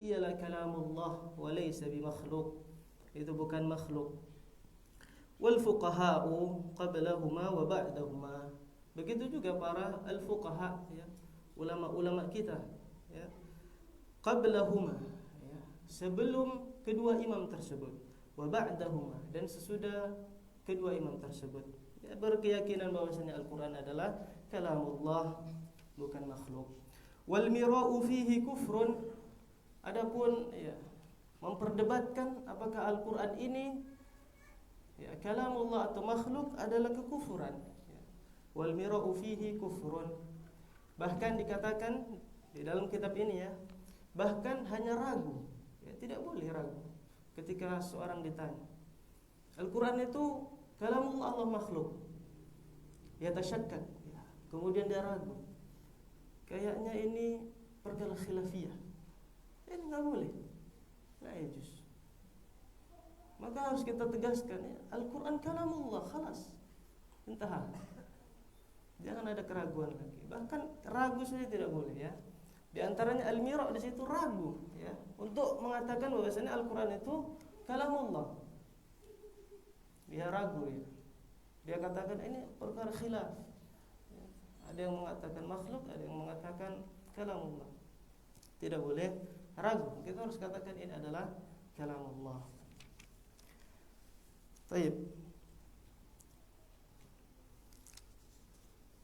ialah kalamullah wa laysa bimakhluq. Itu bukan makhluk. Wal fuqaha'u qablahuma wa ba'dahuma. Begitu juga para al-fuqaha, ya, ulama-ulama kita, ya. Qablahuma, ya, sebelum kedua imam tersebut, wa ba'dahuma, dan sesudah kedua imam tersebut, ya, berkeyakinan bahwasanya Al-Qur'an adalah kalamullah, bukan makhluk. Wal mira'u fihi kufrun. Adapun, ya, memperdebatkan apakah Al-Qur'an ini, ya, kalamullah atau makhluk adalah kekufuran, ya. Wal mira'u fihi kufrun. Bahkan dikatakan di dalam kitab ini, ya, bahkan hanya ragu, ya, tidak boleh ragu ketika seorang ditanya Al-Quran itu kalamullah Allah makhluk, ya, tasyakkak, ya, kemudian dia ragu, kayaknya ini perkara khilafiyah, ini nggak boleh, nggak ejus. Maka harus kita tegaskan, ya, Al-Quran kalamullah, khalas, entah, jangan ada keraguan lagi. Bahkan ragu saja tidak boleh, ya. Di antaranya al-mira' di situ ragu, ya, untuk mengatakan bahwasanya Al-Qur'an itu kalamullah. Dia ragu, ya. Dia katakan ini perkara khilaf. Ya. Ada yang mengatakan makhluk, ada yang mengatakan kalamullah. Tidak boleh ragu. Kita harus katakan ini adalah kalamullah. Baik.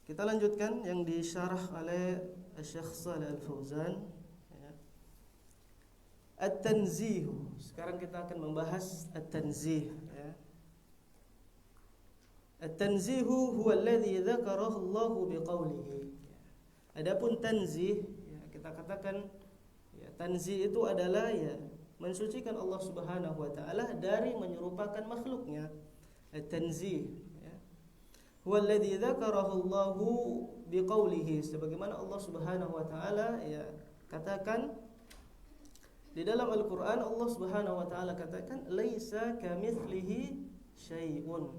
Kita lanjutkan yang disyarah oleh Syekh Shalih Al-Fauzan, ya. At-tanzih. Sekarang kita akan membahas at-tanzih, ya. At-tanzih huwa alladhi dzakarahu Allah biqaulihi. Adapun tanzih, ya, kita katakan, ya, tanzih itu adalah, ya, mensucikan Allah Subhanahu wa taala dari menyerupakan makhluknya. At-tanzih, huwa alladhi dzakarahu Allahu biqaulihi, sebagaimana Allah Subhanahu wa taala, ya, katakan di dalam Al-Qur'an. Allah Subhanahu wa taala katakan laisa kamitslihi syai'un.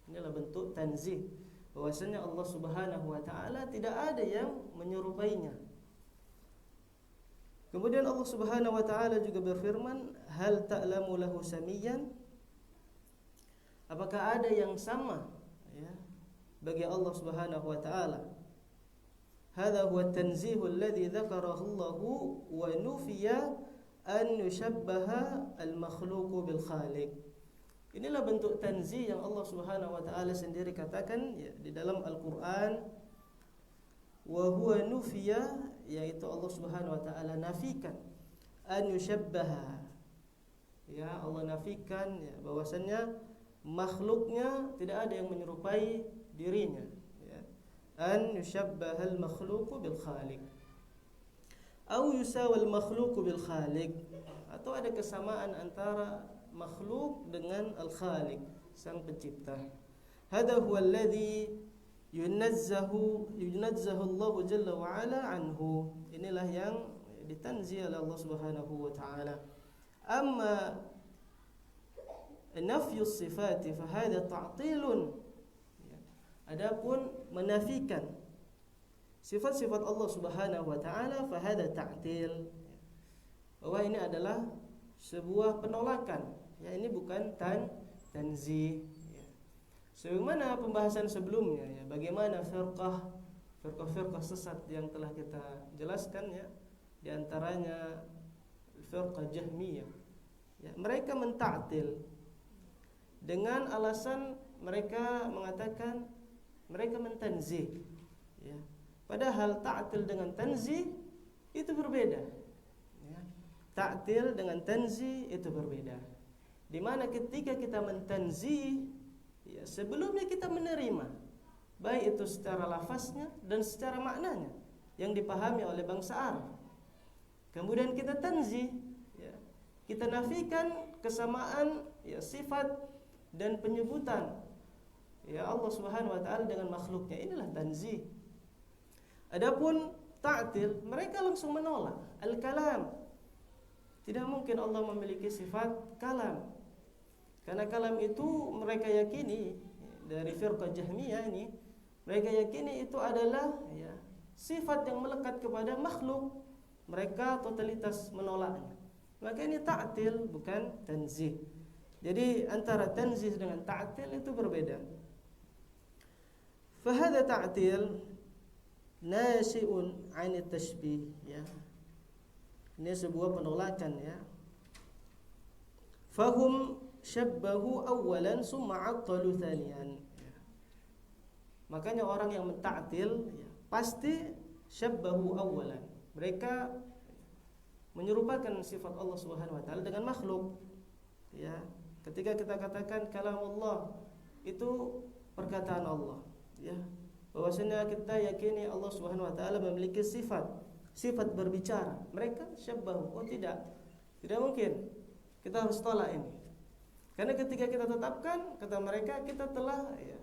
Inilah bentuk tanzih, bahwasanya Allah Subhanahu wa taala tidak ada yang menyerupainya. Kemudian Allah Subhanahu wa taala juga berfirman, hal ta'lamu lahu samiyan, apakah ada yang sama, ya, bagi Allah Subhanahu wa taala. Hadza huwa at-tanzihu alladhi dzakarahu Allah wa nufiya an yushabbaha al-makhluqu bil khaliq. Inilah bentuk tanzih yang Allah Subhanahu wa taala sendiri katakan, ya, di dalam Al-Qur'an. Wa huwa nufiya, yaitu Allah Subhanahu wa taala nafikan an yushabbaha, ya, Allah nafikan, ya, bahwasannya makhluknya tidak ada yang menyerupai dirinya, ya. An yushabbahal makhluqu bil khaliq, atau yusawal makhluqu bil khaliq, atau ada kesamaan antara makhluk dengan al-khaliq, sang pencipta. Hadha huwa alladhi yunazzahu Allah jalla wa ala anhu. Inilah yang ditanzih oleh Allah Subhanahu wa taala. Amma nafyus sifati fa hadha ta'tilun. Adapun menafikan sifat-sifat Allah Subhanahu wa taala, fa hadha ta'til, bahwa ini adalah sebuah penolakan, ya, ini bukan tanzih, ya. Sebagaimana pembahasan sebelumnya, ya, bagaimana firqah sesat yang telah kita jelaskan, ya, di antaranya firqah Jahmiyah, ya, mereka mentaktil dengan alasan mereka mengatakan mereka mentanzih, ya. Padahal ta'til dengan tanzih itu berbeda, ya. Ta'til dengan tanzih itu berbeda. Di mana ketika kita mentanzih, ya, sebelumnya kita menerima, baik itu secara lafaznya dan secara maknanya yang dipahami oleh bangsa Arab. Kemudian kita tanzih, ya, kita nafikan kesamaan, ya, sifat dan penyebutan, ya, Allah Subhanahu wa taala dengan makhluknya. Inilah tanzih. Adapun ta'til, mereka langsung menolak al-kalam. Tidak mungkin Allah memiliki sifat kalam, karena kalam itu mereka yakini, dari firqah Jahmiyah ini, mereka yakini itu adalah, ya, sifat yang melekat kepada makhluk. mereka totalitas menolaknya. Maka ini ta'til bukan tanzih. Jadi antara tanzih dengan ta'til itu berbeda. Fahada ta'til nasi'un 'ani tashbih, ya. Ini sebuah penolakan, ya. Fahum syabbahu awalan summa 'attalu thaniyan. Ya. Makanya orang yang menta'til, ya, pasti syabbahu awalan. Mereka menyerupakan sifat Allah Subhanahu wa taala dengan makhluk. Ya, ketika kita katakan kalamullah itu perkataan Allah, ya. Bahwasanya kita yakini Allah Subhanahu wa taala memiliki sifat berbicara. Mereka syabbahu, oh tidak. Tidak mungkin. Kita harus tolak ini. Karena ketika kita tetapkan, kata mereka, kita telah, ya,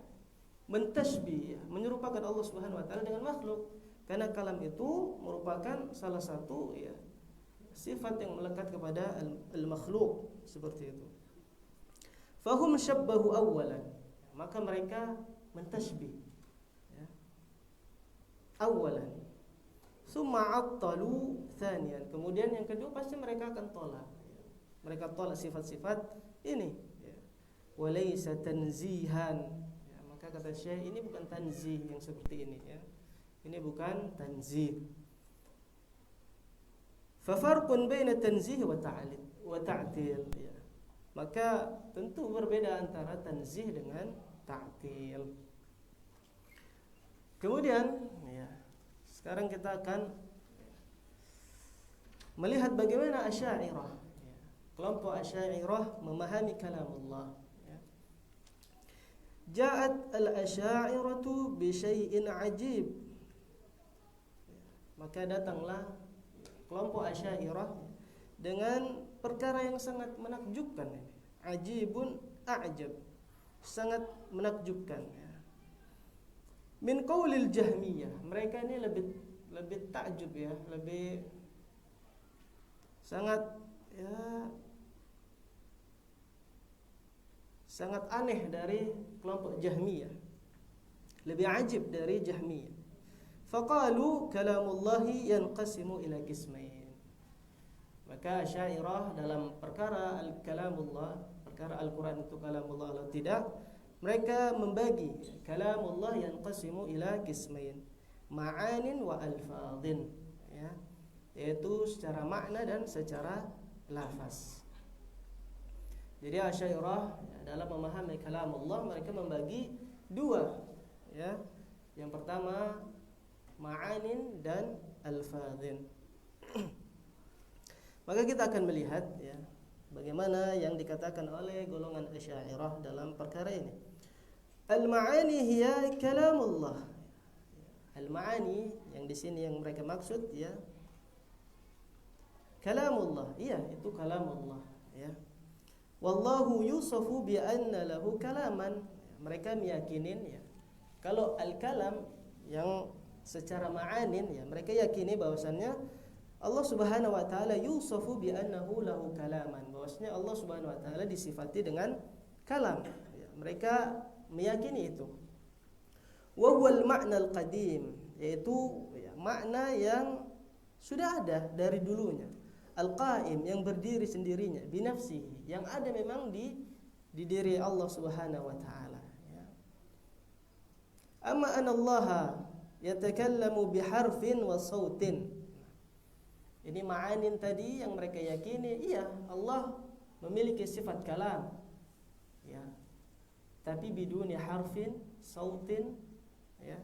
mentasbih, ya, menyerupakan Allah Subhanahu wa taala dengan makhluk. Karena kalam itu merupakan salah satu, ya, sifat yang melekat kepada al-makhluk, seperti itu. Fahum syabbahu awalan, maka mereka mentasbih, ya, awalan. Summa 'attalu thaniyan, kemudian yang kedua pasti mereka akan tolak, ya. Mereka tolak sifat-sifat ini, ya. Walaysa tanzihan, ya, maka kata Syekh, ini bukan tanzih yang seperti ini, ya. Ini bukan tanzih. Fafarqun baina tanzih wa ta'til, ya. Maka tentu berbeda antara tanzih dengan ta'til. Kemudian, ya, sekarang kita akan melihat bagaimana Asy'ariyah, ya, kelompok Asy'ariyah memahami kalamullah, ya. Ja'at al-Asy'ariyatu bi syai'in 'ajib. Maka datanglah kelompok Asy'ariyah dengan perkara yang sangat menakjubkan, ini. Ajibun a'jab, sangat menakjubkan, ya. Min qaulil Jahmiyah, mereka ini lebih takjub, ya, lebih sangat, ya, sangat aneh dari kelompok Jahmiyah, lebih ajib dari Jahmiyah. Faqalu kalamullahi yanqasimu ila qismain. Maka Asy'ariyah dalam perkara al-kalamullah, perkara Al-Qur'an itu kalamullah atau tidak, mereka membagi kalamullah yanqasimu ila qismain, ma'anin wa alfadhin, ya, yaitu secara makna dan secara lafaz. Jadi Asy'ariyah, ya, dalam memahami kalamullah mereka membagi dua, ya. Yang pertama ma'anin dan alfadhin. Maka kita akan melihat, ya, bagaimana yang dikatakan oleh golongan Asy'ariyah dalam perkara ini. Al-ma'ani hiya kalamullah. Al-ma'ani yang di sini yang mereka maksud, ya, kalamullah. Iya, itu kalamullah, ya. Wallahu yusafu bi anna lahu kalaman. Mereka meyakinin, ya, kalau al-kalam yang secara ma'anin, ya, mereka yakini bahwasannya Allah Subhanahu wa taala yusafu bi annahu lahu kalaman, bahwasanya Allah Subhanahu wa taala disifati dengan kalam, ya, mereka meyakini itu. Wa huwal ma'na al-qadim, yaitu, ya, makna yang sudah ada dari dulunya. Al-qaim, yang berdiri sendirinya, binafsihi, yang ada memang di diri Allah Subhanahu wa taala, ya. Amma anallaha yatakallamu biharfin wa sautin. Ini ma'anin tadi yang mereka yakini, iya, Allah memiliki sifat kalam, ya, tapi biduni harfin, sautin, ya.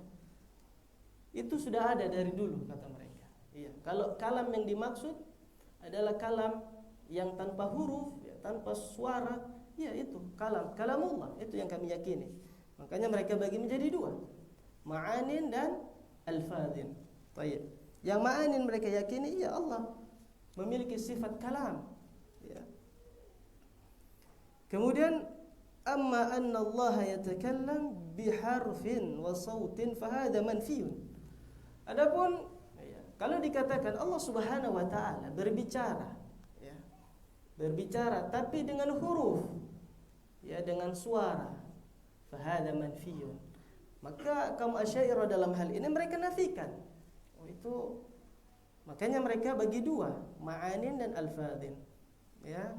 Itu sudah ada dari dulu, kata mereka. Iya, kalau kalam yang dimaksud adalah kalam yang tanpa huruf, ya, tanpa suara, ya, itu kalamullah, itu yang kami yakini. Makanya mereka bagi menjadi dua, ma'anin dan alfadhin. Baik. Yang ma'anin mereka yakini, ya, Allah memiliki sifat kalam, ya. Kemudian amma anna Allah yatakallam biharfin wa sautin fahada manfiyun. Adapun, ya, kalau dikatakan Allah Subhanahu wa taala berbicara, ya, berbicara tapi dengan huruf, ya, dengan suara, fahada manfiyun. Maka kaum Asy'ariyah dalam hal ini mereka nafikan. Itu Makanya mereka bagi dua, ma'anin dan alfadhin. Ya.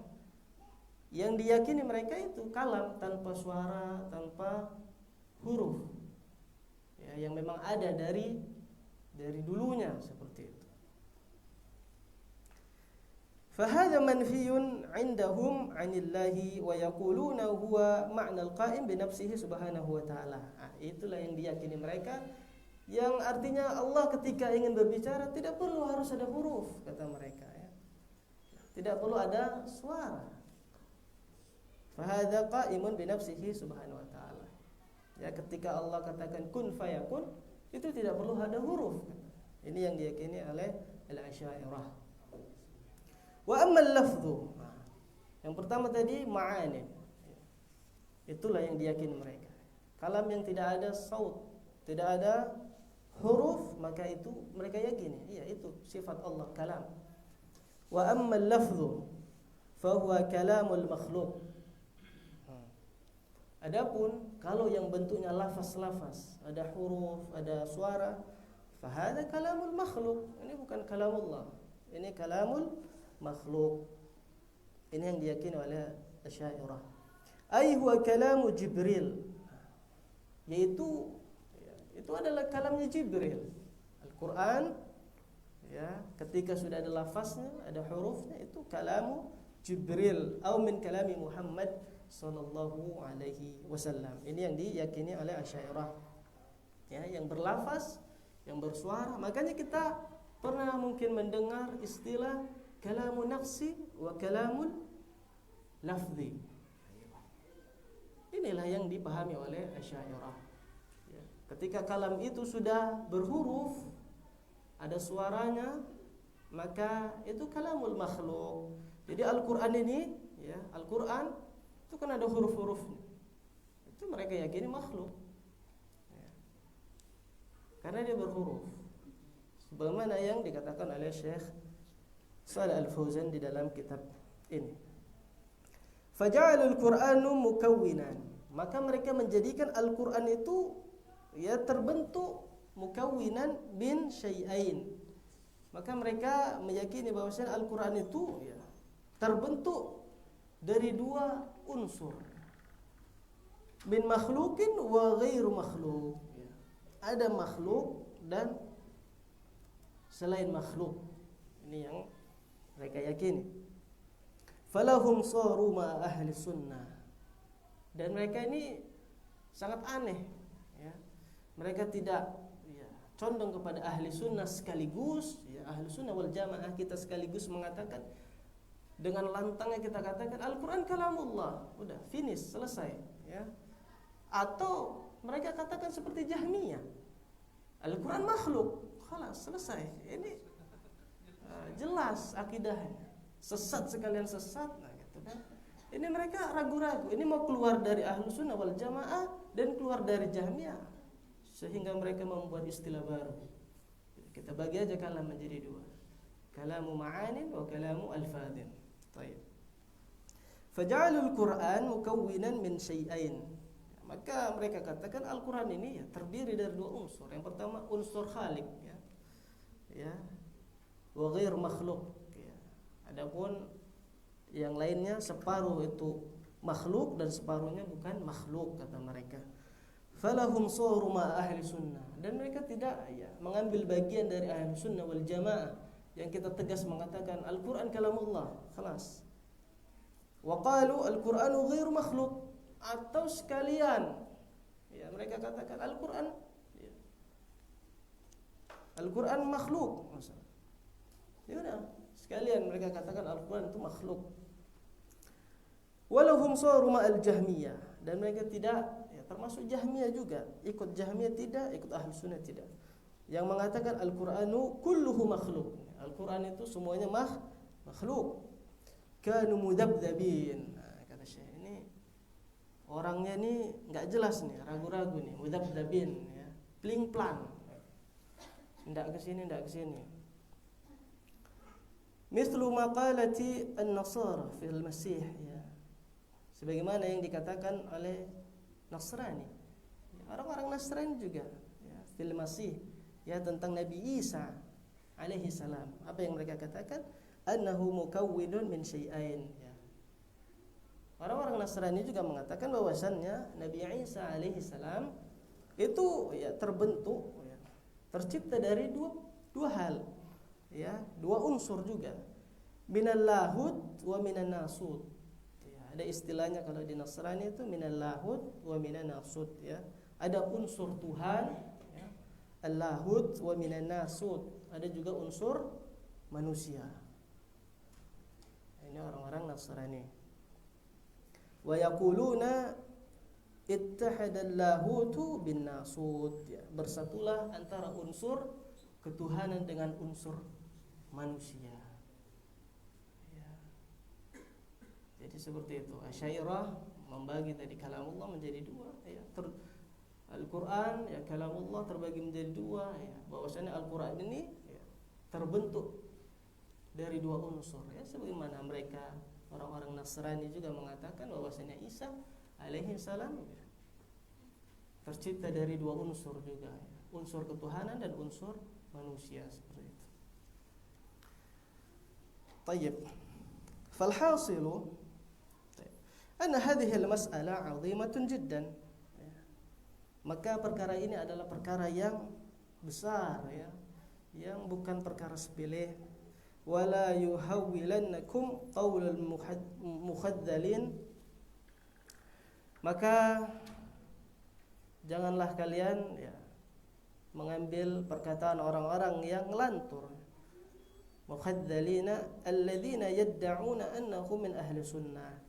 Yang diyakini mereka itu kalam tanpa suara, tanpa huruf. Ya, yang memang ada dari dulunya seperti itu. فهذا منفي عندهم عن الله ويقولون هو معنى القائم بنفسه سبحانه وتعالى. Itulah yang diyakini mereka, yang artinya Allah ketika ingin berbicara tidak perlu harus ada huruf, kata mereka, ya. Tidak perlu ada suara. فهذا قائم بنفسه سبحانه وتعالى. Ya, ketika Allah katakan kun fayakun, itu tidak perlu ada huruf. Ini yang diyakini oleh al-Asy'ariyah. Wa ammal lafdhu. Yang pertama tadi ma'ani. Itulah yang diyakini mereka. Kalam yang tidak ada saut, tidak ada huruf, maka itu mereka yakini, iya itu sifat Allah, kalam. Wa ammal lafdhu fa huwa kalamul makhluq. Adapun kalau yang bentuknya lafaz-lafaz, ada huruf, ada suara, fa hadza kalamul makhluq. Ini bukan kalamullah. Ini kalamul makhluk. Ini yang diyakini oleh Asy'ariyah. Ai huwa kalamu Jibril. Yaitu itu adalah kalamnya Jibril. Al-Qur'an, ya, ketika sudah ada lafaznya, ada hurufnya, itu kalamu Jibril atau min kalami Muhammad sallallahu alaihi wasallam. Ini yang diyakini oleh Asy'ariyah. Ya, yang berlafaz, yang bersuara. Makanya kita pernah mungkin mendengar istilah kalamu nafsi wa kalamul lafzi. Inilah yang dipahami oleh Asy'ariyah. Ya. Ketika kalam itu sudah berhuruf, ada suaranya, maka itu kalamul makhluk. Jadi Al-Qur'an ini, ya, Al-Qur'an itu kan ada huruf-hurufnya. Itu mereka yakini makhluk. Ya. Karena dia berhuruf. Sebagaimana yang dikatakan oleh Syekh Shalih Al-Fauzan di dalam kitab ini. Faja'alul Qur'anu mukawwinan. Maka mereka menjadikan Al-Qur'an itu, ya, terbentuk mukawwinan bin syai'ain. Maka mereka meyakini bahwasanya Al-Qur'an itu, ya, terbentuk dari dua unsur. Min makhlukin wa ghairu makhluk. Ya. Ada makhluk dan selain makhluk. Ini yang mereka yakini. Falahum saru ma ahli sunnah. Dan mereka ini sangat aneh, ya. Mereka tidak, ya, condong kepada ahli sunnah sekaligus, ya, ahli sunnah wal jamaah kita sekaligus mengatakan dengan lantangnya kita katakan Al-Qur'an kalamullah, udah finish, selesai, ya. Atau mereka katakan seperti Jahmiyah, Al-Qur'an makhluk, khalas, selesai. Ini jelas akidahnya, sesat sekalian sesat, nah, gitu kan. Ini mereka ragu-ragu, ini mau keluar dari Ahlus Sunnah wal Jamaah dan keluar dari Jahmiyah, sehingga mereka membuat istilah baru. Kita bagi aja kalam menjadi dua, kalamu ma'anin wa kalamu alfadhin. Baik. Faja'alul Qur'an mukawwinan min syai'ain. Maka mereka katakan Al-Qur'an ini, ya, terdiri dari dua unsur. Yang pertama unsur khaliq, ya. Ya. Wa ghair makhluk, ya. Adapun yang lainnya separuh itu makhluk dan separuhnya bukan makhluk, kata mereka. Falahum saru ma ahli sunnah. Dan mereka tidak, ya, mengambil bagian dari ahli sunnah wal jamaah yang kita tegas mengatakan Al-Qur'an kalamullah, khalas. Wa qalu Al-Qur'anu ghairu makhluk, atau sekalian, ya, mereka katakan Al-Qur'an, ya, Al-Qur'an makhluk, masalah. Ya udah, sekalian mereka katakan Al-Qur'an itu makhluk. Walahum saru ma'al Jahmiyah, dan mereka tidak, ya, termasuk Jahmiyah juga, ikut Jahmiyah tidak, ikut Ahlus Sunnah tidak, yang mengatakan Al-Qur'anu kulluhu makhluk. Al-Qur'an itu semuanya makhluk. Kanu mudabdabin. Nah, kata Syekh, ini orangnya ini enggak jelas nih, ragu-ragu nih, mudabdabin, ya, pling-plang. Ndak ke sini, ndak ke sini. Mithlu maqalati an-nasara fil masih, ya. Sebagaimana yang dikatakan oleh Nasrani, orang-orang Nasrani juga, ya, fil masih, ya, tentang Nabi Isa. alaihi salam. Apa yang mereka katakan? Annahu mukawwinun min syai'ain, ya. Orang-orang Nasrani juga mengatakan bahwasannya Nabi Isa alaihi salam itu ya terbentuk, ya, tercipta dari dua hal, ya, dua unsur juga. Minal lahud wa minan nasud. Ya, ada istilahnya kalau di Nasrani itu minal lahud wa minan nasud, ya. Ada unsur Tuhan, ya, al-lahud wa minan nasud. Ada juga unsur manusia. Ini orang-orang Nasrani. Wa yaquluna ittahada al-lahutu bin nasud, ya, bersatulah antara unsur ketuhanan dengan unsur manusia, ya. Jadi seperti itu. Asy'ariyah membagi tadi kalamullah menjadi dua, ya. Al-Quran, ya, kalamullah terbagi menjadi dua, ya. Bahwasanya Al-Quran ini, ya, terbentuk dari dua unsur, ya, sebagaimana mereka orang-orang Nasrani juga mengatakan bahwasanya Isa alaihi salam, ya, tercipta dari dua unsur juga, ya. Unsur ketuhanan dan unsur manusia, seperti itu. Tayyib. Falhasilu anna hadhihi al-mas'ala 'azimatun jiddan. Maka perkara ini adalah perkara yang besar, ya, yang bukan perkara sepele. Wala yuhawwilannakum qaulul mukhadzalin. Maka janganlah kalian, ya, mengambil perkataan orang-orang yang ngelantur. Mukhadzalina alladzina yad'una annahum min ahli sunnah.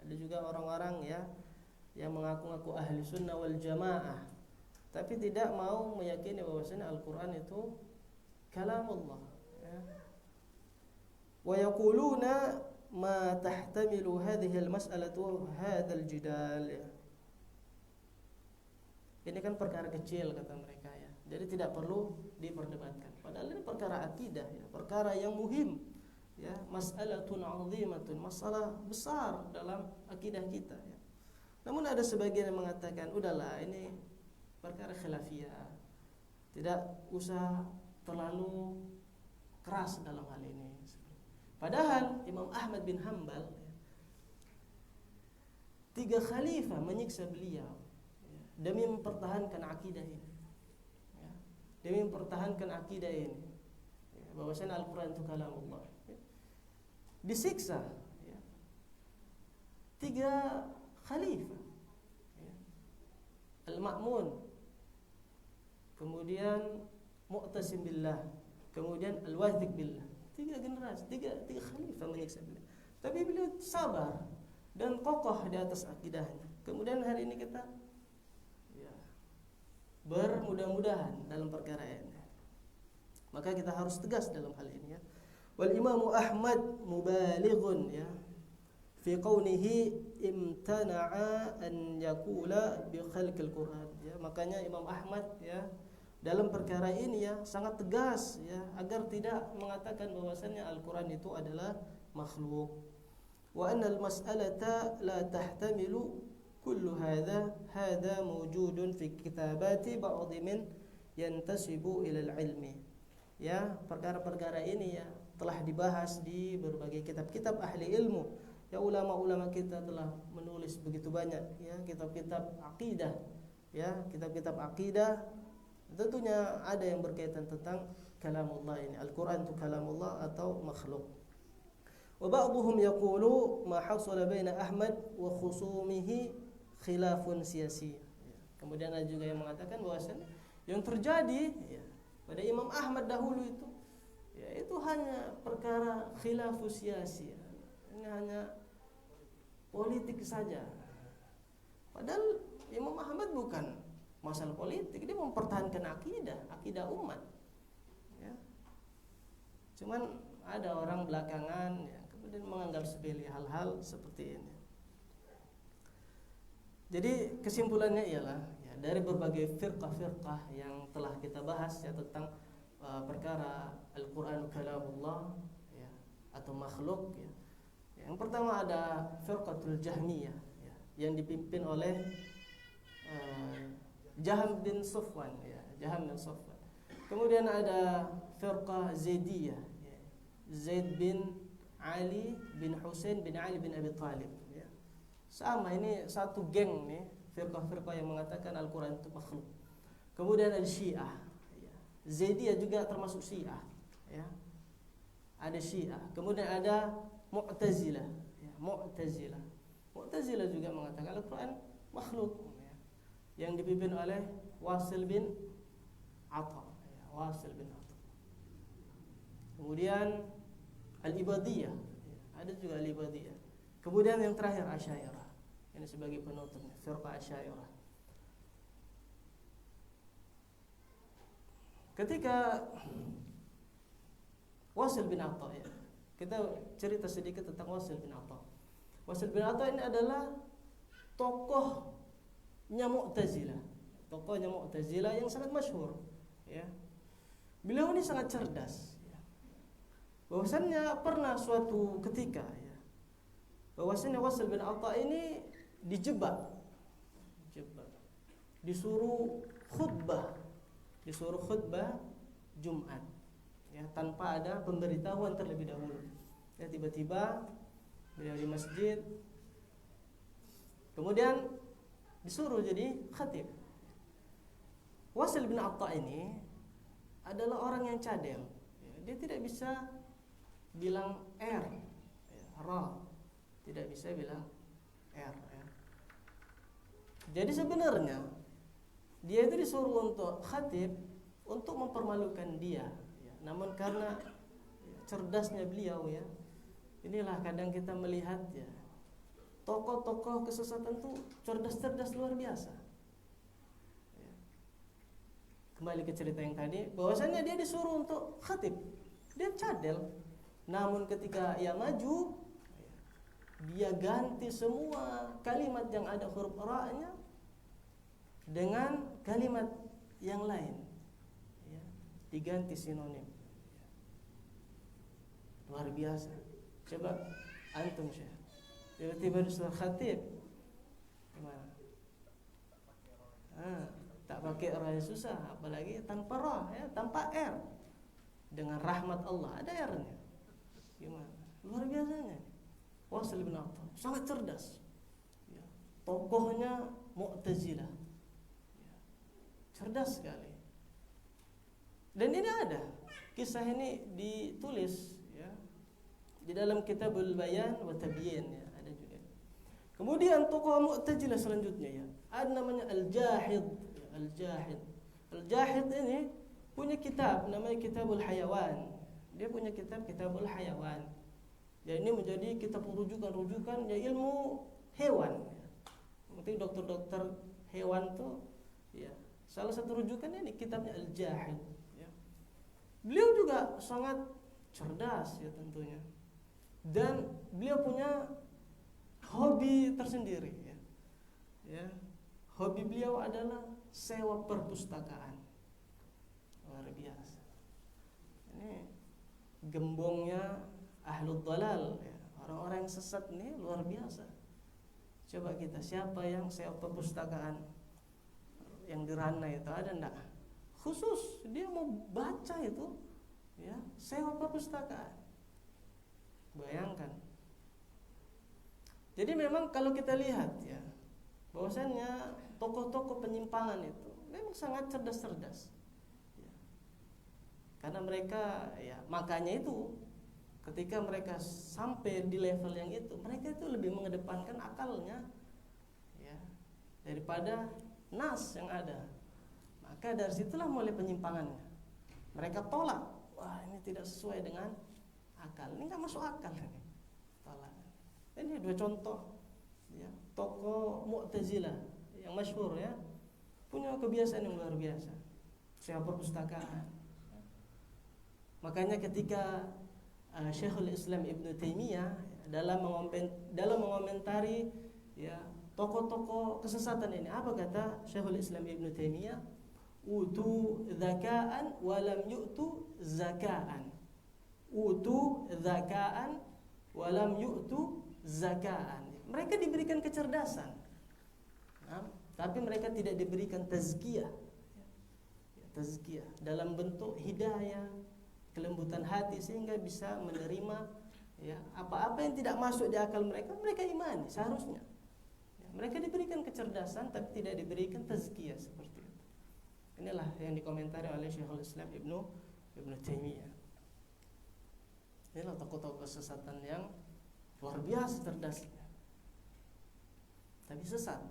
Ada juga orang-orang, ya, yang mengaku-ngaku ahli sunnah wal jamaah, tapi tidak mau meyakini bahwasanya Al-Quran itu kalamullah, ya. Wa yaquluna ma tahtamilu hadhihi al-mas'alatu hadzal jidal, ya. Ini kan perkara kecil kata mereka, ya. Jadi tidak perlu diperdebatkan. Padahal ini perkara akidah, ya, perkara yang muhim, ya, mas'alatun 'azimatun, masalah besar dalam akidah kita, ya. Namun ada sebagian yang mengatakan, udahlah, ini perkara khilafiyah, tidak usah terlalu keras dalam hal ini. Padahal Imam Ahmad bin Hanbal, ya, 3 khalifah menyiksa beliau, ya, demi mempertahankan akidah ini, ya, demi mempertahankan akidah ini, ya, bahwasanya Al-Quran itu kalamullah, ya. Disiksa, ya, 3 khalifah, ya. Al-Ma'mun, kemudian Mu'tasim billah, kemudian Al-Wathiq billah. 3 generasi, 3 khalifah menyiksa beliau. Tapi beliau sabar dan kokoh di atas akidahnya. Kemudian hari ini kita, ya, bermudah-mudahan dalam perkara ini. Maka kita harus tegas dalam hal ini, ya. Wal Imamu Ahmad mubalighun, ya, fi qawnihi imtana'a an yaqula bi khalqil Quran, ya. Makanya Imam Ahmad, ya, dalam perkara ini, ya, sangat tegas, ya, agar tidak mengatakan bahwasannya Al-Quran itu adalah makhluk. Wa anna al-mas'alata la tahtamilu kullu hadha mawjudun fi kitabati ba'd min yantasibu ila al-ilmi. Ya, perkara-perkara ini, ya, telah dibahas di berbagai kitab-kitab ahli ilmu. Ya, ulama-ulama kita telah menulis begitu banyak, ya, kitab-kitab akidah, ya, kitab-kitab akidah. Tentunya ada yang berkaitan tentang kalamullah ini, Al-Quran itu kalamullah atau makhluk. Wa ba'dhum yaqulu ma hasala baina Ahmad wa khusumihi khilafun siyasi. Kemudian ada juga yang mengatakan bahwasanya yang terjadi, ya, pada Imam Ahmad dahulu itu, ya, itu hanya perkara khilafus siyasi, ya. Ini hanya politik saja. Padahal Imam Ahmad bukan masalah politik, dia mempertahankan akidah umat, ya. Cuman ada orang belakangan, ya, kemudian menganggap sepele hal-hal seperti ini. Jadi kesimpulannya ialah, ya, dari berbagai firqah-firqah yang telah kita bahas, ya, tentang perkara Al-Quran kalamullah, ya, atau makhluk, ya. Yang pertama ada firqatul Jahmiyah, ya, yang dipimpin oleh Jahm bin Safwan, ya, Jahm bin Safwan. Kemudian ada firqah Zaidiyah, ya. Zaid bin Ali bin Husain bin Ali bin Abi Thalib, ya. Sama, ini satu geng nih, firqah-firqah yang mengatakan Al-Quran itu makhluk. Kemudian ada Syiah, ya. Zaidiyah juga termasuk Syiah, ya. Ada Syiah. Kemudian ada Mu'tazilah, ya. Mu'tazilah juga mengatakan Al-Quran makhluk, ya. Yang dipimpin oleh Wasil bin Atha. Kemudian Al-Ibadiyah, ada juga Al-Ibadiyah. Kemudian yang terakhir Asy'ariyah. Ini sebagai penutupnya, firqah Asy'ariyah. Ketika Wasil bin Atha, ya, kita cerita sedikit tentang Wasil bin Atha. Wasil bin Atha ini adalah tokohnya Mu'tazilah yang sangat masyhur, ya. Beliau ini sangat cerdas, ya. Bahwasannya pernah suatu ketika, ya, bahwasannya Wasil bin Atha ini dijebak, disuruh khutbah Jumat, ya, tanpa ada pemberitahuan terlebih dahulu. Ya, tiba-tiba beliau di masjid, kemudian disuruh jadi khatib. Wasil bin Atha ini adalah orang yang cadel, ya, dia tidak bisa bilang R, ya, ra, tidak bisa bilang R. Jadi sebenarnya dia itu disuruh untuk khatib untuk mempermalukan dia, ya. Namun karena, ya, cerdasnya beliau, ya, inilah kadang kita melihat, ya, tokoh-tokoh kesesatan tuh cerdas luar biasa. Kembali ke cerita yang tadi, bahwasanya dia disuruh untuk khatib, dia cadel. Namun ketika ia maju, dia ganti semua kalimat yang ada huruf ra-nya dengan kalimat yang lain, ya, diganti sinonim. Luar biasa. Coba antum, Syekh, tiba-tiba disuruh khatib, gimana? Tak pakai ra susah, apalagi tanpa ra, ya, tanpa r, dengan rahmat Allah ada r-nya. Gimana? Luar biasanya. Wasil bin Atha sangat cerdas, ya. Tokohnya Mu'tazilah, ya. Cerdas sekali. Dan ini ada kisah ini ditulis, ya, di dalam Kitabul Bayan wa Tabyin, ya, ada juga. Kemudian tokoh Mu'tazilah selanjutnya, ya, ada namanya Al-Jahid. Al-Jahid ini punya kitab namanya Kitabul Hayawan. Dia punya kitab Kitabul Hayawan. Dan ini menjadi kitab rujukan ya ilmu hewan. Mungkin dokter-dokter hewan tuh, ya, salah satu rujukannya di kitabnya Al-Jahid, ya. Beliau juga sangat cerdas, ya, tentunya. Dan beliau punya hobi tersendiri, ya. Ya. Hobi beliau adalah sewa perpustakaan. Luar biasa. Ini gembongnya ahlul dalal, ya. Orang-orang yang sesat ini luar biasa. Coba kita, siapa yang sewa perpustakaan yang di Rana itu, ada enggak? Khusus dia mau baca itu, ya, sewa perpustakaan. Bayangkan. Jadi memang kalau kita lihat, ya, bahwasannya tokoh-tokoh penyimpangan itu memang sangat cerdas, ya. Karena mereka, ya, makanya itu ketika mereka sampai di level yang itu, mereka itu lebih mengedepankan akalnya, ya, daripada nas yang ada. Maka dari situlah mulai penyimpangannya. Mereka tolak, wah, ini tidak sesuai dengan akal, ini nggak masuk akal, ini tolak. Ini dua contoh, ya, tokoh Mu'tazilah yang masyhur, ya, punya kebiasaan yang luar biasa, sewa perpustakaan. Makanya ketika Syekhul Islam Ibnu Taimiyah dalam mengomentari, ya, tokoh-tokoh kesesatan ini, apa kata Syekhul Islam Ibnu Taimiyah? Utu zaka'an walam yu'tu zaka'an. Utu zaka'an walam yu'tu zaka'an. Mereka diberikan kecerdasan, nah, tapi mereka tidak diberikan tazkiyah. tazkiyah dalam bentuk hidayah, kelembutan hati sehingga bisa menerima ya apa-apa yang tidak masuk di akal mereka, mereka imani seharusnya. Ya, mereka diberikan kecerdasan tapi tidak diberikan tazkiyah seperti itu. Inilah yang dikomentari oleh Syekhul Islam Ibnu Taimiyah. Inilah tokoh-tokoh kesesatan yang luar biasa cerdasnya, tapi sesat.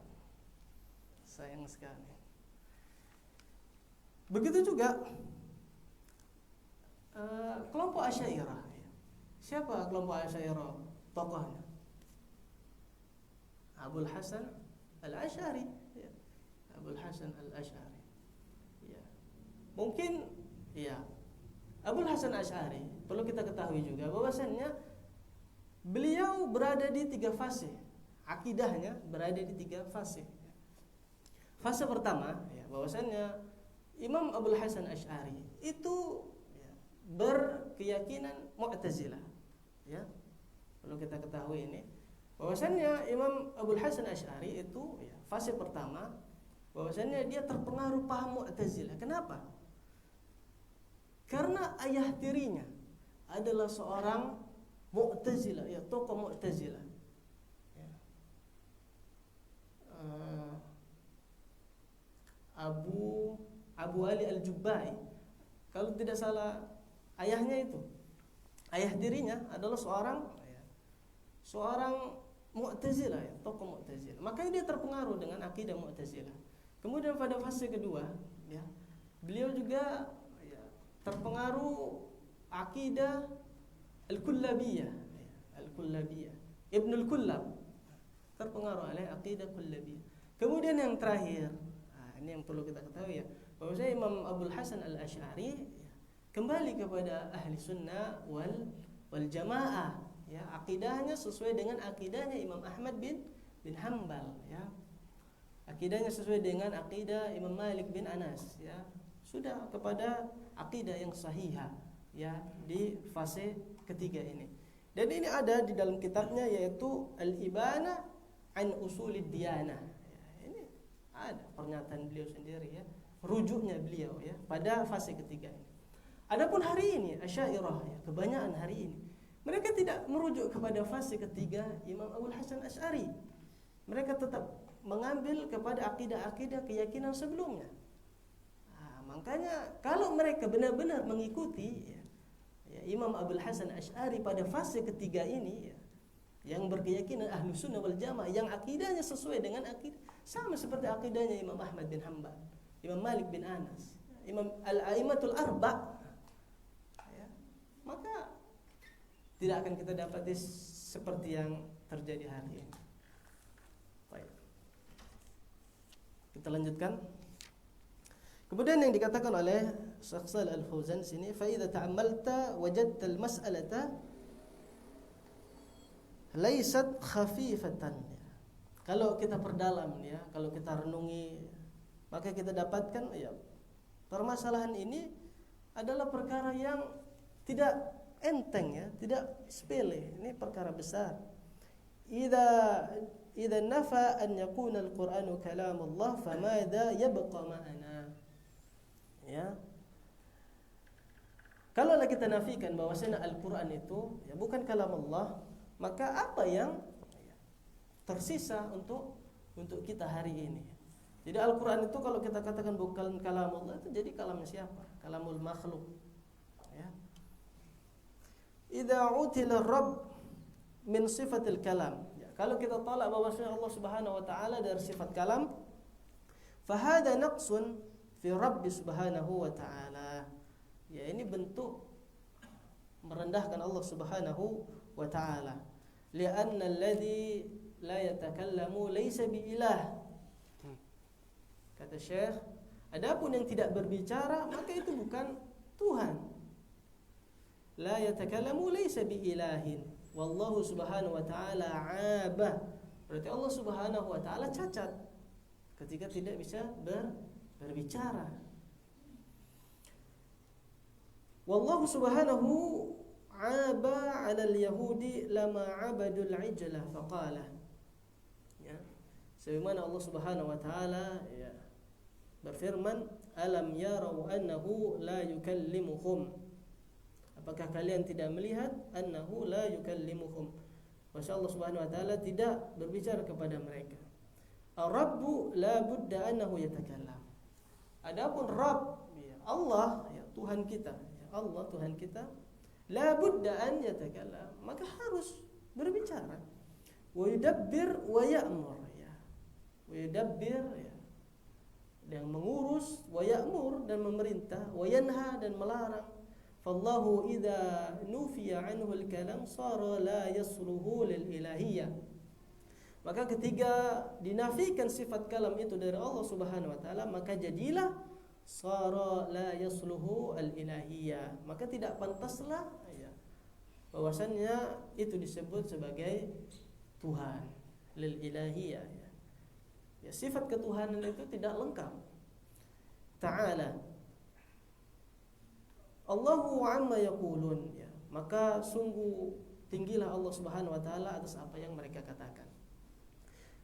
Sayang sekali. Begitu juga kelompok Asy'ariyah. Siapa kelompok Asy'ariyah? Tokohnya Abul Hasan Al-Asy'ari, ya. Abul Hasan Al-Asy'ari. Ya. Mungkin ya Abul Hasan Asy'ari perlu kita ketahui juga bahwasannya beliau berada di 3 fase. Akidahnya berada di 3 fase. Fase pertama ya bahwasannya Imam Abul Hasan Asy'ari itu ya, berkeyakinan Mu'tazilah. Ya. Perlu kita ketahui ini bahwasannya Imam Abul Hasan Asy'ari itu ya, fase pertama bahwasannya dia terpengaruh paham Mu'tazilah. Kenapa? Karena ayah tirinya adalah seorang Mu'tazilah, ya tokoh Mu'tazilah. Ya. Abu Ali Al-Jubbai, kalau tidak salah ayahnya itu, ayah tirinya adalah seorang Mu'tazilah, ya, tokoh Mu'tazilah. Makanya dia terpengaruh dengan akidah Mu'tazilah. Kemudian pada fase kedua, ya, beliau juga ya, terpengaruh akidah Al-Kullabiyah, Al-Kullabiyah. Ibn Al-Kullab terpengaruh oleh akidah Kullabiyah. Kemudian yang terakhir, ini yang perlu kita ketahui ya, bahwasanya Imam Abul Hasan Al-Asy'ari ya, kembali kepada ahli sunnah wal jamaah, ya, akidahnya sesuai dengan akidahnya Imam Ahmad bin Hanbal, ya. Akidahnya sesuai dengan akidah Imam Malik bin Anas, ya. Sudah kepada akidah yang sahihah, ya, di fase ketiga ini. Dan ini ada di dalam kitabnya yaitu Al-Ibana an Usulid Diyanah. Ya, ini ada pernyataan beliau sendiri, ya, rujuknya beliau, ya, pada fase ketiga ini. Adapun hari ini Asy'ariyah, ya, kebanyakan hari ini mereka tidak merujuk kepada fase ketiga Imam Abul Hasan Asy'ari. Mereka tetap mengambil kepada akidah-akidah keyakinan sebelumnya. Makanya kalau mereka benar-benar mengikuti ya, Imam Abul Hasan Asy'ari pada fase ketiga ini, ya, yang berkeyakinan ahlu sunnah wal jamaah, yang akidahnya sesuai dengan akidah sama seperti akidahnya Imam Ahmad bin Hanbal, Imam Malik bin Anas, Imam Al-A'immatul Arba', ya, maka tidak akan kita dapati seperti yang terjadi hari ini. Baik. Kita lanjutkan. Kemudian yang dikatakan oleh Syekh Shalih Al-Fauzan sini, fa idza ta'ammalta wajadta al-mas'alata laysat khafifatan. Kalau kita perdalam, ya, kalau kita renungi, maka kita dapatkan ya permasalahan ini adalah perkara yang tidak enteng, ya, tidak sepele. Ini perkara besar. Idza nafa an yakuna al-Qur'anu kalamullah famadha yabqa ma'ana. Ya. Kalau kita nafikan bahwasanya Al-Qur'an itu ya bukan kalam Allah, maka apa yang tersisa untuk kita hari ini? Jadi Al-Qur'an itu kalau kita katakan bukan kalam Allah, itu jadi kalamnya siapa? Kalamul makhluk. Ya. Idza utila Rabb min sifatil kalam. Ya, kalau kita tolak bahwasanya Allah Subhanahu wa taala dari sifat kalam, fa hadha naqsun fi Rabbi Subhanahu wa ta'ala. Ya, ini bentuk merendahkan Allah Subhanahu wa ta'ala. Li'anna alladhi la yatakallamu laysa biilah. Kata Syekh, adapun yang tidak berbicara maka itu bukan Tuhan. La yatakallamu laysa biilahin. Wallahu Subhanahu wa ta'ala 'abah. Berarti Allah Subhanahu wa ta'ala cacat ketika tidak bisa berbicara. Wallahu subhanahu 'aba 'ala al-yahudi lama 'abadul 'ijla faqala. Ya. Sebagaimana Allah Subhanahu wa taala ya berfirman, alam yarau annahu la yukallimuhum, apakah kalian tidak melihat annahu la yukallimuhum, bahwa Allah Subhanahu wa taala tidak berbicara kepada mereka. Ar-Rabbu la budda annahu yatakallam. Adapun Rabb, ya Allah, ya Tuhan kita, ya Allah Tuhan kita, la budda an yatakallam, maka harus berbicara. Wa yudabbir wa ya'mur, ya. Wa yudabbir, ya, yang mengurus, wa ya'mur, dan memerintah, wa yanha, dan melarang. Fallahu idza nufiya anhu al-kalam sara la yasluhu lil ilahiyyah. Maka ketika dinafikan sifat kalam itu dari Allah Subhanahu wa taala, maka jadilah sara la yasluhu al-ilahiyyah, maka tidak pantaslah, ya, bahwasannya itu disebut sebagai Tuhan, lil ilahiyyah, ya. Ya, sifat ketuhanan itu tidak lengkap. Ta'ala Allahu amma yaqulun, ya. Maka sungguh tinggilah Allah Subhanahu wa taala atas apa yang mereka katakan.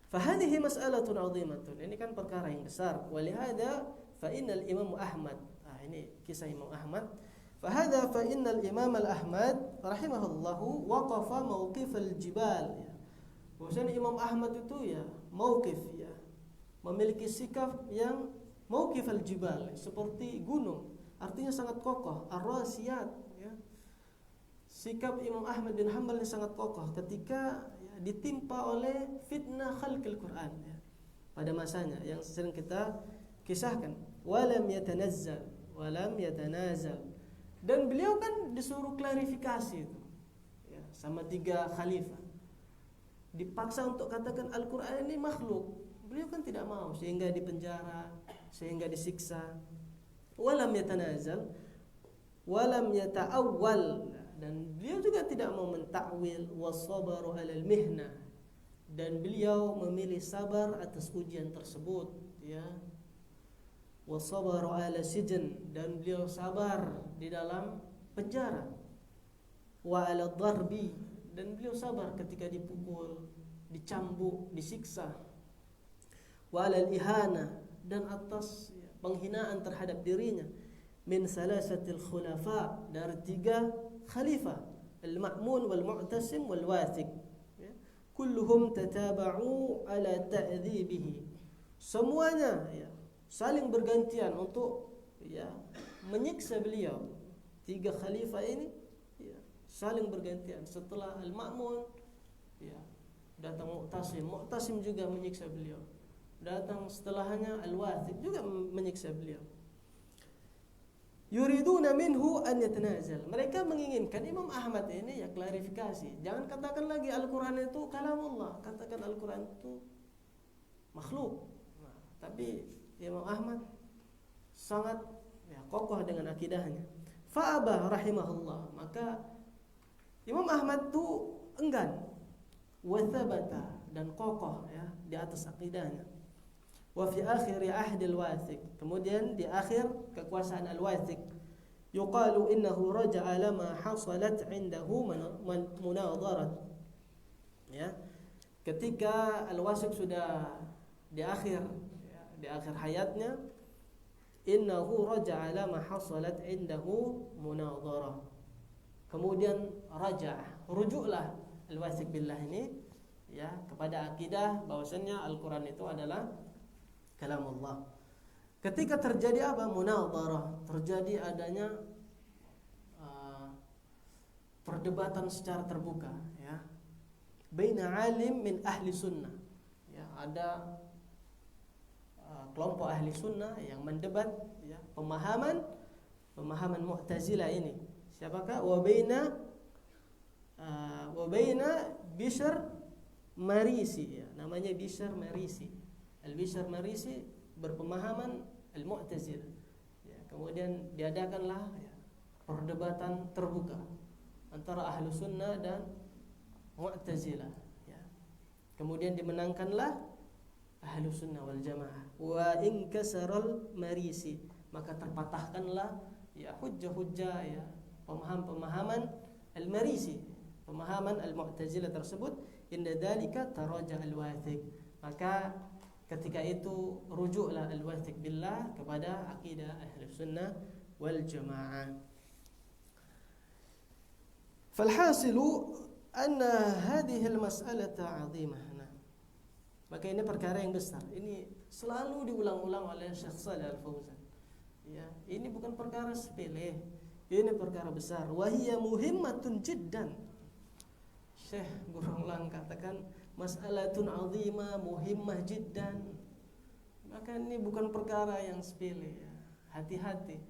Fahadhihi mas'alatun 'azimatun. Ini kan perkara yang besar. Walihada fa innal Imam Ahmad. Ini kisah Imam Ahmad. Fahada fa innal Imam Al-Ahmad rahimahullahu waqafa mauqif al-jibal, ya. Bahwasanya Imam Ahmad itu, ya, mauqif, ya, memiliki sikap yang mauqif al-jibal, seperti gunung, artinya sangat kokoh, ar-rasiyat, ya. Sikap Imam Ahmad bin Hanbal ini sangat kokoh ketika, ya, ditimpa oleh fitnah khalqil Quran, ya, pada masanya yang sering kita kisahkan. Walam yatanazal, dan beliau kan disuruh klarifikasi itu, ya, sama 3 khalifah, dipaksa untuk katakan Al-Quran ini makhluk. Beliau kan tidak mau, sehingga dipenjara, sehingga disiksa. Walam yatanazal, walam yata'awwal, dan beliau juga tidak mau mentakwil. Wasabaru 'alal mihna, dan beliau memilih sabar atas ujian tersebut, ya. Wasabaru 'ala sijn, dan beliau sabar di dalam penjara. Wa 'ala dharbi, dan beliau sabar ketika dipukul, dicambuk, disiksa. Wa 'ala ihana, dan atas, ya, penghinaan terhadap dirinya. Min salasatil khulafa, dari 3 khalifah, al-Ma'mun wal Mu'tasim wal Wathiq, ya. Kulluhum tataba'u ala ta'dhibihi, semuanya, ya, saling bergantian untuk, ya, menyiksa beliau. 3 khalifah ini, ya, saling bergantian. Setelah al-Ma'mun, ya, datang Mu'tasim juga menyiksa beliau. Datang setelahnya al-Wathiq juga menyiksa beliau. Yuriduna minhu an yatanazal, mereka menginginkan Imam Ahmad ini, ya, klarifikasi. Jangan katakan lagi Al-Quran itu kalamullah, katakan Al-Quran itu makhluk. Nah, tapi Imam Ahmad sangat, ya, kokoh dengan akidahnya. Fa'aba rahimahullah, maka Imam Ahmad itu enggan, wa thabata, dan kokoh, ya, di atas akidahnya. Wa fi akhir ahd al-Wathiq, kemudian di akhir kekuasaan al-Wathiq, yuqalu innahu raja'a lama hasalat 'indahu munadharat, ya, ketika al-Wathiq sudah di akhir, ya, di akhir hayatnya, innahu raja'a lama hasalat 'indahu munadharah, kemudian rujuklah al-Wathiq billah ini, ya, kepada akidah bahwasannya Al-Quran itu adalah kalamullah. Ketika terjadi apa? Munadharah, terjadi adanya perdebatan secara terbuka, ya, baina alim min ahli sunnah, ya, ada kelompok ahli sunnah yang mendebat, ya, pemahaman Mu'tazilah ini. Siapakah? Wa baina Bishr Marisi, ya, namanya Bishr Marisi. Al-Bishr Marisi berpemahaman Al-Mu'tazilah, ya, kemudian diadakanlah, ya, perdebatan terbuka antara ahlu sunnah dan Mu'tazilah, ya. Kemudian dimenangkanlah ahlu sunnah wal jamaah. Wa inkasaral Marisi, maka terpatahkanlah, ya, hujjah-hujjah, ya, pemahaman Al-Marisi, pemahaman Al-Mu'tazilah tersebut. Inda dzalika taraja al-Wathiq, maka ketika itu rujuklah al-wathiq billah kepada akidah ahli sunnah wal jamaah. Falhasilu anna hadhihi al-mas'alata 'azimah. Maka ini perkara yang besar. Ini selalu diulang-ulang oleh Syekh Shalih Al-Fauzan. Ya, ini bukan perkara sepele. Ini perkara besar. Wa hiya muhimmatun jiddan. Syekh berulang katakan mas'alatun 'azimah, muhimmah jiddan. Maka ini bukan perkara yang sepele ya. Hati-hati.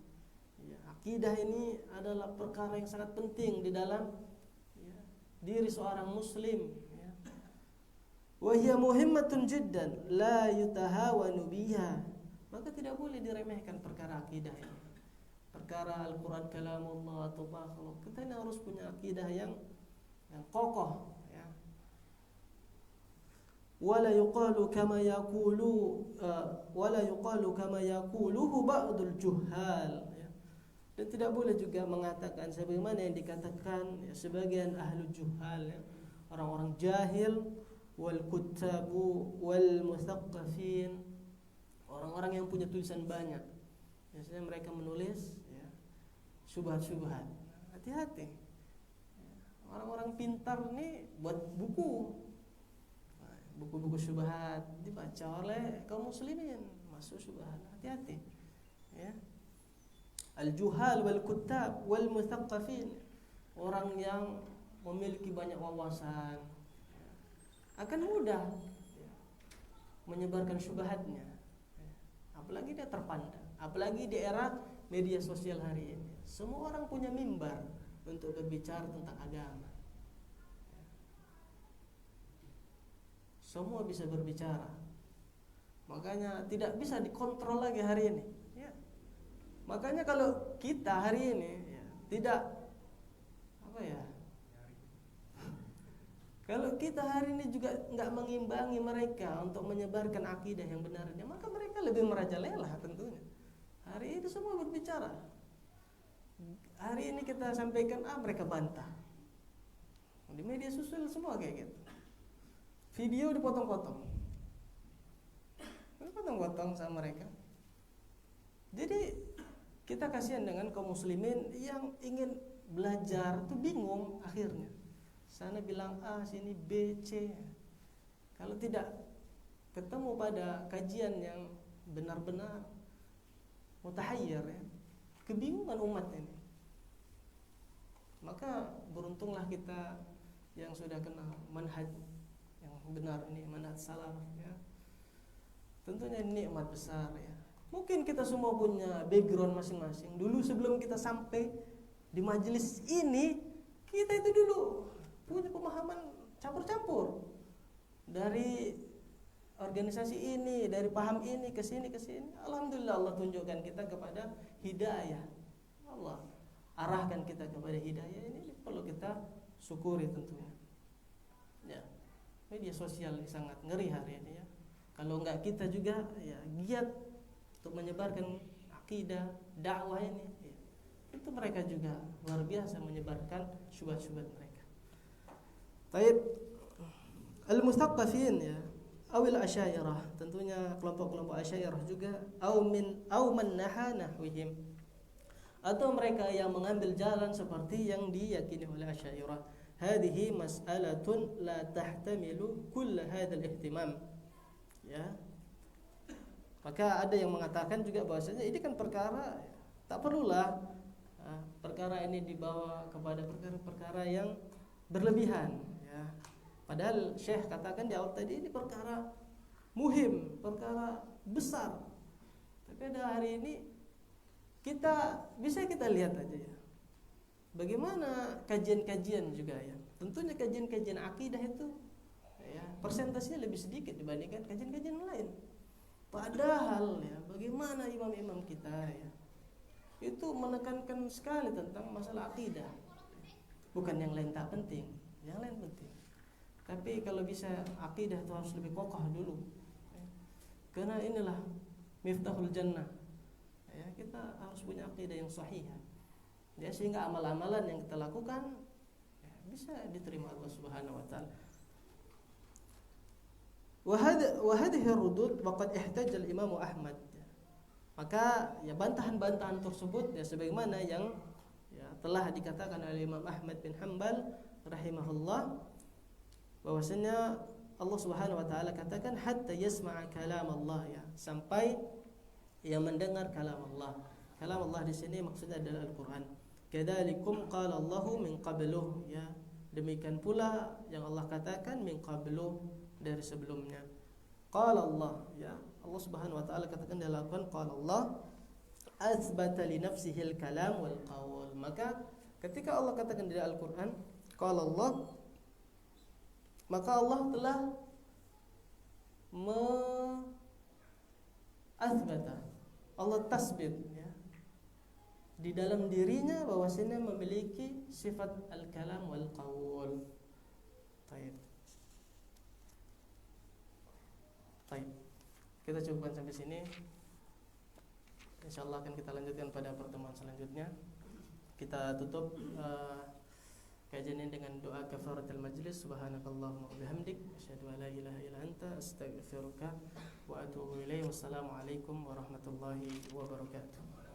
Ya, akidah ini adalah perkara yang sangat penting di dalam ya, diri seorang muslim. Wahia muhimmatun jiddan la yutahawanu biha. Maka tidak boleh diremehkan perkara akidah ini. Perkara Al-Quran kalamullah atau makhluk. Kita ini harus punya akidah yang kokoh ya. Wala yuqalu kama yaquluhu ba'dul juhal ya. Dan tidak boleh juga mengatakan sebagaimana yang dikatakan ya, sebagian ahlu juhal ya, orang-orang jahil, wal kuttabu wal muthaqqafin, orang-orang yang punya tulisan banyak. Biasanya mereka menulis ya, syubhat-syubhat. Hati-hati. Orang-orang pintar nih buat buku-buku syubhat dibaca oleh kaum muslimin, masuk syubhat. Hati-hati. Ya. Al-juhal wal kuttab wal muthaqqafin, orang yang memiliki banyak wawasan akan mudah menyebarkan syubhatnya. Apalagi dia terpandang, apalagi di era media sosial hari ini. Semua orang punya mimbar untuk berbicara tentang agama. Semua bisa berbicara. Makanya tidak bisa dikontrol lagi hari ini ya. Makanya kalau kita hari ini ya, tidak kalau kita hari ini juga nggak mengimbangi mereka untuk menyebarkan akidah yang benarnya, maka mereka lebih merajalela tentunya. Hari ini semua berbicara. Hari ini kita sampaikan mereka bantah. Di media sosial semua kayak gitu. Video dipotong-potong. Dipotong-potong sama mereka. Jadi kita kasihan dengan kaum muslimin yang ingin belajar tuh bingung akhirnya. Sana bilang A, sini B, C. Kalau tidak ketemu pada kajian yang benar-benar mutahayyir ya, kebingungan umat ini. Maka beruntunglah kita yang sudah kenal manhaj yang benar ini, manhaj salaf ya. Tentunya ini nikmat besar ya. Mungkin kita semua punya background masing-masing. Dulu sebelum kita sampai di majelis ini, kita itu dulu punya pemahaman campur-campur dari organisasi ini, dari paham ini ke sini. Alhamdulillah Allah tunjukkan kita kepada hidayah. Allah arahkan kita kepada hidayah. Ini perlu kita syukuri tentunya. Ya, media sosial ini sangat ngeri hari ini ya. Kalau enggak kita juga ya giat untuk menyebarkan akidah, dakwah ini ya. Itu mereka juga luar biasa menyebarkan syubhat-syubhat mereka. Baik, al-mustaqafin ya, awil asyairah, tentunya kelompok-kelompok asyairah juga, au man naha nahwihim, atau mereka yang mengambil jalan seperti yang diyakini oleh asyairah. Hadhihi mas'alatun la tahtamilu kull hadzal ihtimam. Ya. Maka ada yang mengatakan juga bahwasanya ini kan perkara tak perlulah perkara ini dibawa kepada perkara-perkara yang berlebihan. Padahal Syekh katakan di awal tadi ini perkara muhim, perkara besar. Tapi ada hari ini kita lihat aja ya. Bagaimana kajian-kajian juga ya. Tentunya kajian-kajian akidah itu ya, persentasenya lebih sedikit dibandingkan kajian-kajian lain. Padahal ya, bagaimana imam-imam kita ya, itu menekankan sekali tentang masalah akidah. Bukan yang lain tak penting, yang lain penting. Tapi kalau bisa akidah itu harus lebih kokoh dulu. Karena inilah miftahul jannah. Ya, kita harus punya akidah yang sahih. Ya, sehingga amal-amalan yang kita lakukan ya, bisa diterima Allah Subhanahu wa taala. Wahadhihi rudud waqad ihtajja al-Imam Ahmad. Maka ya bantahan-bantahan tersebut ya sebagaimana yang ya telah dikatakan oleh Imam Ahmad bin Hanbal rahimahullah, bahwasanya Allah Subhanahu wa taala katakan hatta yasma'a kalam Allah, ya, sampai yang mendengar kalam Allah. Kalam Allah di sini maksudnya adalah Al-Qur'an. Kadzalikum qala Allahu min qablu, ya. Demikian pula yang Allah katakan min qablu, dari sebelumnya. Qala Allah, ya. Allah Subhanahu wa taala katakan dalam Al-Qur'an, qala Allah azbata li nafsihi al-kalam wal qaul. Maka ketika Allah katakan di Al-Qur'an qala Allah, maka Allah telah azbata, Allah tasbit, ya, di dalam dirinya bahwasanya memiliki sifat al-kalam wal qaul. Baik. Baik. Kita cukupkan sampai sini. Insyaallah akan kita lanjutkan pada pertemuan selanjutnya. Kita tutup kajian ini dengan doa kafaratul majlis. Subhanakallahumma wa bihamdik asyhadu an la ilaha illa anta astaghfiruka wa atubu ilaik. Wassalamualaikum warahmatullahi wabarakatuh.